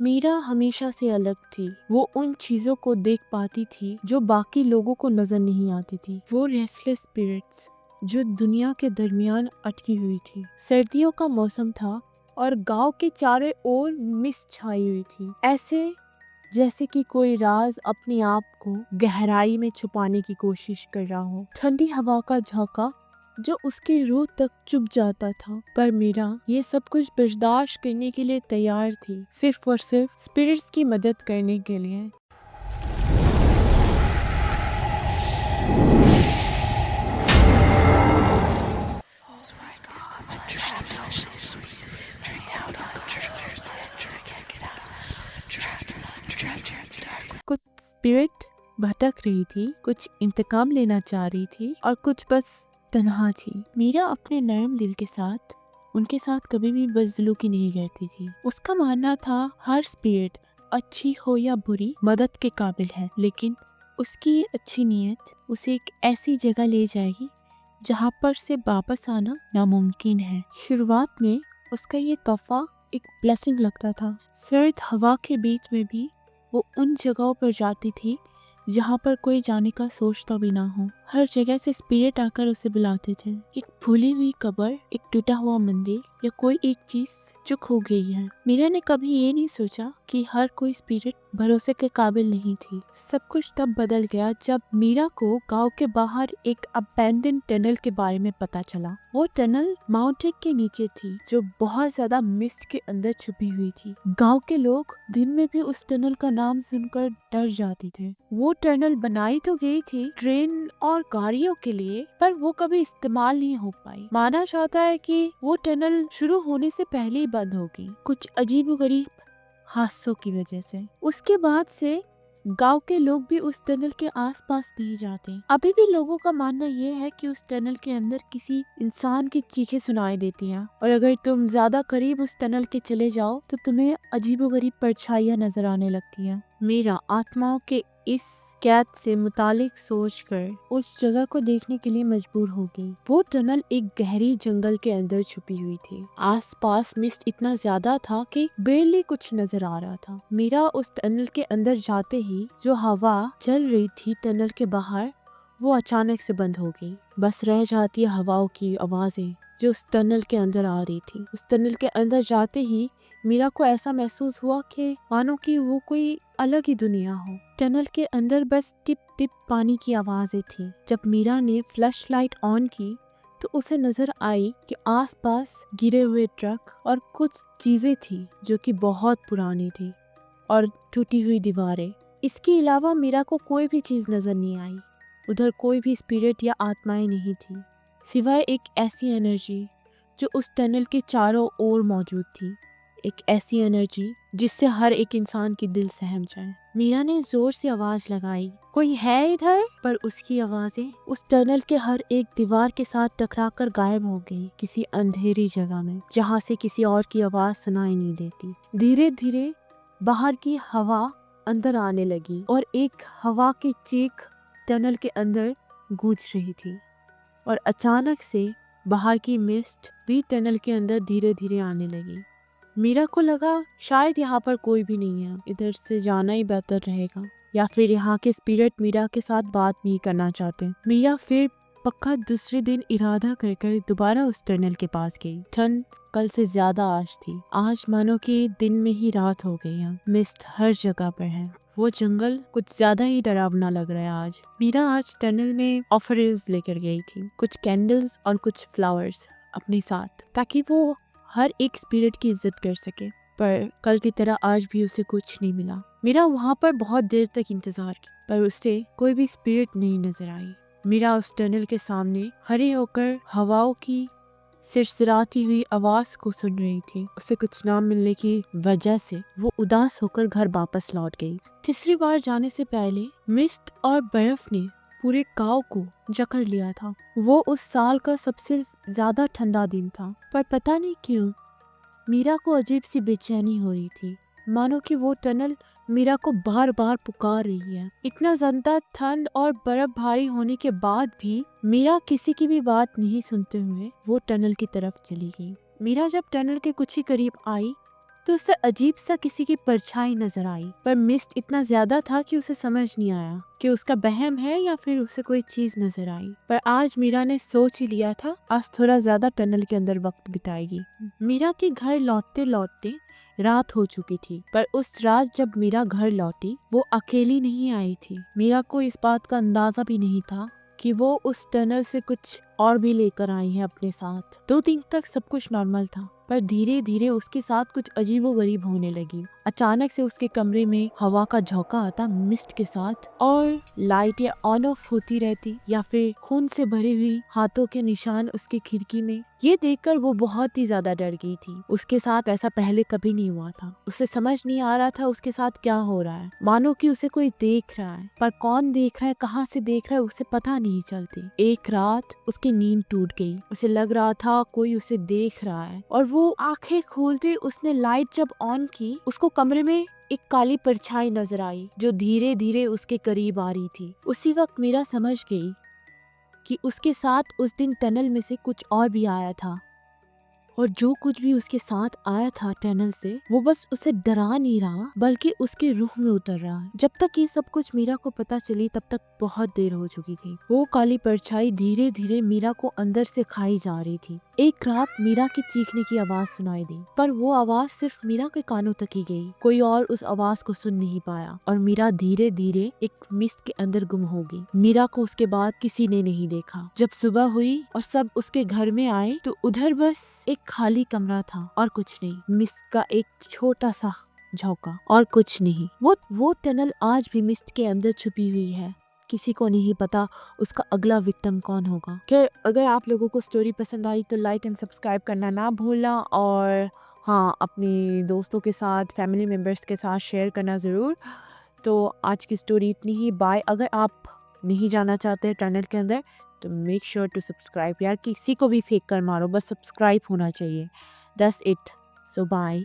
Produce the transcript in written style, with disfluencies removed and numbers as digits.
मीरा हमेशा से अलग थी। वो उन चीजों को देख पाती थी जो बाकी लोगों को नजर नहीं आती थी। वो रेस्टलेस स्पिरिट्स जो दुनिया के दरमियान अटकी हुई थी। सर्दियों का मौसम था और गांव के चारों ओर मिस्ट छाई हुई थी, ऐसे जैसे कि कोई राज अपने आप को गहराई में छुपाने की कोशिश कर रहा हो। ठंडी हवा का झोंका जो उसकी रूह तक चुभ जाता था, पर मीरा ये सब कुछ बर्दाश्त करने के लिए तैयार थी, सिर्फ और सिर्फ स्पिरिट्स की मदद करने के लिए। कुछ स्पिरिट भटक रही थी, कुछ इंतकाम लेना चाह रही थी और कुछ बस तन्हा थी। मीरा अपने नरम दिल के साथ उनके साथ कभी भी बदसलूकी नहीं करती थी। उसका मानना था हर स्पिरिट अच्छी हो या बुरी मदद के काबिल है, लेकिन उसकी अच्छी नीयत उसे एक ऐसी जगह ले जाएगी जहाँ पर से वापस आना नामुमकिन है। शुरुआत में उसका ये तोहफा एक ब्लेसिंग लगता था। सर्द हवा के बीच में भी वो उन जगहों पर जाती थी जहाँ पर कोई जाने का सोचता भी ना हो। हर जगह से स्पिरिट आकर उसे बुलाते थे। एक भूली हुई कब्र, एक टूटा हुआ मंदिर या कोई एक चीज जो खो गई है। मीरा ने कभी ये नहीं सोचा कि हर कोई स्पिरिट भरोसे के काबिल नहीं थी। सब कुछ तब बदल गया जब मीरा को गांव के बाहर एक अबैंडन टनल के बारे में पता चला। वो टनल माउंटेन के नीचे थी जो बहुत ज्यादा मिस्ट के अंदर छुपी हुई थी। गांव के लोग दिन में भी उस टनल का नाम सुनकर डर जाते थे। वो टनल बनाई तो गई थी ट्रेन और गाड़ियों के लिए, पर वो कभी इस्तेमाल नहीं हो पाई। माना जाता है कि वो टनल शुरू होने से पहले ही बंद हो गई, कुछ अजीबोगरीब हादसों की वजह से। उसके बाद से गांव के लोग भी उस टनल के आसपास नहीं जाते। अभी भी लोगों का मानना ये है कि उस टनल के अंदर किसी इंसान की चीखें सुनाई देती हैं, और अगर तुम ज्यादा करीब उस टनल के चले जाओ तो तुम्हें अजीबोगरीब परछाइयां नजर आने लगती हैं। मीरा आत्माओं के इस कैद से मुतालिक सोचकर उस जगह को देखने के लिए मजबूर हो गई। वो टनल एक गहरी जंगल के अंदर छुपी हुई थी। आसपास मिस्ट इतना ज्यादा था कि बेरली कुछ नजर आ रहा था। मीरा उस टनल के अंदर जाते ही जो हवा चल रही थी टनल के बाहर, वो अचानक से बंद हो गई। बस रह जाती हवाओं की आवाजें जो उस टनल के अंदर आ रही थी। उस टनल के अंदर जाते ही मीरा को ऐसा महसूस हुआ कि मानो कि वो कोई अलग ही दुनिया हो। टनल के अंदर बस टिप टिप पानी की आवाजें थी। जब मीरा ने फ्लैश लाइट ऑन की तो उसे नजर आई कि आसपास गिरे हुए ट्रक और कुछ चीजें थी जो कि बहुत पुरानी थी, और टूटी हुई दीवारें। इसके अलावा मीरा को कोई भी चीज नजर नहीं आई। उधर कोई भी स्पिरिट या आत्माएं नहीं थी, सिवाय एक ऐसी एनर्जी जो उस टनल के चारों ओर मौजूद थी। एक ऐसी एनर्जी जिससे हर एक इंसान की दिल सहम जाए। मीरा ने जोर से आवाज लगाई, कोई है इधर? पर उसकी आवाजें उस टनल के हर एक दीवार के साथ टकराकर गायब हो गई, किसी अंधेरी जगह में जहाँ से किसी और की आवाज सुनाई नहीं देती। धीरे धीरे बाहर की हवा अंदर आने लगी और एक हवा की चीख टनल के अंदर गूंज रही थी, और अचानक से बाहर की मिस्ट भी टनल के अंदर धीरे धीरे आने लगी। मीरा को लगा शायद यहाँ पर कोई भी नहीं है, इधर से जाना ही बेहतर रहेगा, या फिर यहाँ के स्पिरिट मीरा के साथ बात नहीं करना चाहते। मीरा फिर पक्का दूसरे दिन इरादा कर दोबारा उस टनल के पास गई। ठंड कल से ज्यादा आज थी। आज मानो कि दिन में ही रात हो गई है। मिस्ट हर जगह पर है। वो जंगल कुछ ज्यादा ही डरावना लग रहा है आज। मीरा आज टनल में ऑफरिंग्स लेकर गई थी, कुछ कैंडल्स और कुछ फ्लावर्स अपने साथ, ताकि वो हर एक स्पिरिट की इज्जत कर सके। पर कल की तरह आज भी उसे कुछ नहीं मिला। मीरा वहाँ पर बहुत देर तक इंतजार की, पर उसे कोई भी स्पिरिट नहीं नजर आई। मीरा उस टनल के सामने खड़े होकर हवाओं की सिरसिराती हुई आवाज को सुन रही थी। उसे कुछ ना मिलने की वजह से वो उदास होकर घर वापस लौट गई। तीसरी बार जाने से पहले मिस्ट और बर्फ ने पूरे गांव को जकड़ लिया था। वो उस साल का सबसे ज्यादा ठंडा दिन था, पर पता नहीं क्यों मीरा को अजीब सी बेचैनी हो रही थी, मानो कि वो टनल मीरा को बार बार पुकार रही है। इतना ज्यादा ठंड और बर्फ भारी होने के बाद भी मीरा किसी की भी बात नहीं सुनते हुए वो टनल की तरफ चली गई। मीरा जब टनल के कुछ ही करीब आई तो उसे अजीब सा किसी की परछाई नजर आई, पर मिस्ट इतना ज्यादा था कि उसे समझ नहीं आया कि उसका वहम है या फिर उसे कोई चीज नजर आई। पर आज मीरा ने सोच ही लिया था, आज थोड़ा ज्यादा टनल के अंदर वक्त बिताएगी। मीरा के घर लौटते लौटते रात हो चुकी थी, पर उस रात जब मीरा घर लौटी वो अकेली नहीं आई थी। मीरा को इस बात का अंदाजा भी नहीं था कि वो उस टनल से कुछ और भी लेकर आई है अपने साथ। 2 दिन तक सब कुछ नॉर्मल था, पर धीरे धीरे उसके साथ कुछ अजीबोगरीब होने लगी। अचानक से उसके कमरे में हवा का झोंका आता मिस्ट के साथ, और लाइटें ऑन ऑफ होती रहती या फिर खून से भरी हुई हाथों के निशान उसकी खिड़की में। ये देखकर वो बहुत ही ज्यादा डर गई थी। उसके साथ ऐसा पहले कभी नहीं हुआ था। उसे समझ नहीं आ रहा था उसके साथ क्या हो रहा है, मानो कि उसे कोई देख रहा है, पर कौन देख रहा है, कहाँ से देख रहा है, उसे पता नहीं चलती। एक रात उसकी नींद टूट गई। उसे लग रहा था कोई उसे देख रहा है, और वो आंखें खोलते उसने लाइट जब ऑन की, उसको कमरे में एक काली परछाई नजर आई जो धीरे धीरे उसके करीब आ रही थी। उसी वक्त मीरा समझ गई कि उसके साथ उस दिन टनल में से कुछ और भी आया था, और जो कुछ भी उसके साथ आया था टनल से, वो बस उसे डरा नहीं रहा बल्कि उसके रूह में उतर रहा है। जब तक ये सब कुछ मीरा को पता चली तब तक बहुत देर हो चुकी थी। वो काली परछाई धीरे धीरे मीरा को अंदर से खाई जा रही थी। एक रात मीरा की चीखने की आवाज सुनाई दी, पर वो आवाज सिर्फ मीरा के कानों तक ही गई। कोई और उस आवाज को सुन नहीं पाया, और मीरा धीरे धीरे एक मिस्ट के अंदर गुम हो गई। मीरा को उसके बाद किसी ने नहीं देखा। जब सुबह हुई और सब उसके घर में आए तो उधर बस एक खाली कमरा था और कुछ नहीं। मिस्ट का एक छोटा सा झोंका और कुछ नहीं। वो टनल आज भी मिस्ट के अंदर छुपी हुई है। किसी को नहीं पता उसका अगला विक्टिम कौन होगा। खैर, अगर आप लोगों को स्टोरी पसंद आई तो लाइक एंड सब्सक्राइब करना ना भूलना, और हाँ, अपने दोस्तों के साथ, फैमिली मेम्बर्स के साथ शेयर करना ज़रूर। तो आज की स्टोरी इतनी ही। बाय। अगर आप नहीं जाना चाहते टनल के अंदर तो मेक श्योर टू सब्सक्राइब। यार, किसी को भी फेंक कर मारो, बस सब्सक्राइब होना चाहिए। That's it. So bye.